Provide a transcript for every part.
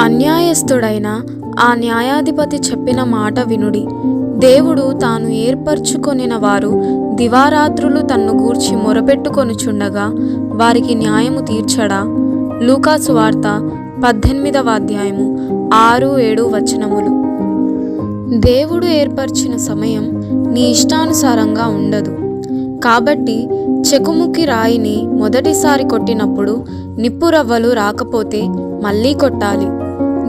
అన్యాయస్థుడైన ఆ న్యాయాధిపతి చెప్పిన మాట వినుడి. దేవుడు తాను ఏర్పరచుకొనిన వారు దివారాత్రులు తన్ను గూర్చి మొరపెట్టుకొనుచుండగా వారికి న్యాయము తీర్చడా? లూకా సువార్త 18వ అధ్యాయము 6-7 వచనములు. దేవుడు ఏర్పరిచిన సమయం నీ ఇష్టానుసారంగా ఉండదు. కాబట్టి చెకుముకి రాయిని మొదటిసారి కొట్టినప్పుడు నిప్పురవ్వలు రాకపోతే మళ్ళీ కొట్టాలి.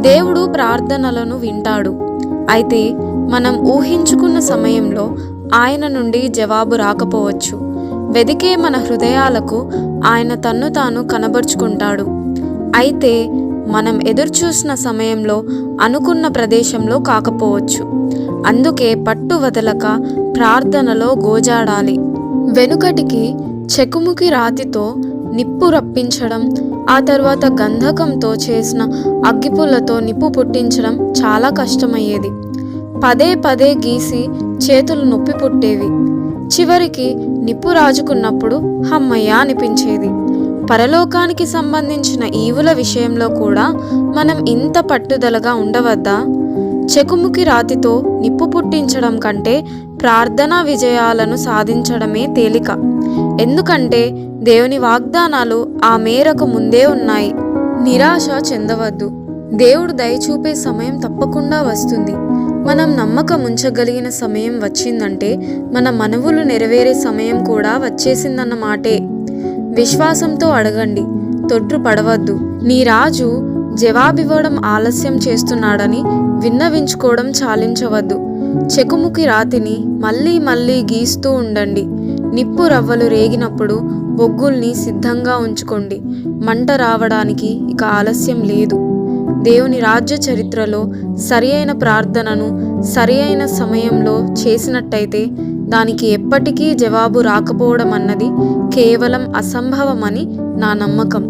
దేవుడు ప్రార్థనలను వింటాడు. అయితే మనం ఊహించుకున్న సమయంలో ఆయన నుండి జవాబు రాకపోవచ్చు. వెదికే మన హృదయాలకు ఆయన తన్ను తాను కనబరుచుకుంటాడు. అయితే మనం ఎదురుచూసిన సమయంలో అనుకున్న ప్రదేశంలో కాకపోవచ్చు. అందుకే పట్టు వదలక ప్రార్థనలో గోజాడాలి. వెనుకటికి చెకుముకి రాతితో నిప్పు రప్పించడం, ఆ తర్వాత గంధకంతో చేసిన అగ్గిపుల్లతో నిప్పు పుట్టించడం చాలా కష్టమయ్యేది. పదే పదే గీసి చేతులు నొప్పి పుట్టేవి. చివరికి నిప్పు రాజుకున్నప్పుడు హమ్మయ్య అనిపించేది. పరలోకానికి సంబంధించిన ఈవుల విషయంలో కూడా మనం ఇంత పట్టుదలగా ఉండవద్దా? చెకుముకి రాతితో నిప్పు పుట్టించడం కంటే ప్రార్థనా విజయాలను సాధించడమే తేలిక. ఎందుకంటే దేవుని వాగ్దానాలు ఆ మేరకు ముందే ఉన్నాయి. నిరాశ చెందవద్దు. దేవుడు దయచూపే సమయం తప్పకుండా వస్తుంది. మనం నమ్మకం ఉంచగలిగిన సమయం వచ్చిందంటే మన మనవులు నెరవేరే సమయం కూడా వచ్చేసిందన్న మాటే. విశ్వాసంతో అడగండి, తొట్రుపడవద్దు. నీ రాజు జవాబివ్వడం ఆలస్యం చేస్తున్నాడని విన్నవించుకోవడం చాలించవద్దు. చెకుముకి రాతిని మళ్ళీ మళ్ళీ గీస్తూ ఉండండి. నిప్పు రవ్వలు రేగినప్పుడు బొగ్గుల్ని సిద్ధంగా ఉంచుకోండి. మంట రావడానికి ఇక ఆలస్యం లేదు. దేవుని రాజ్య చరిత్రలో సరి అయిన ప్రార్థనను సరి అయిన సమయంలో చేసినట్టయితే దానికి ఎప్పటికీ జవాబు రాకపోవడం అన్నది కేవలం అసంభవమని నా నమ్మకం.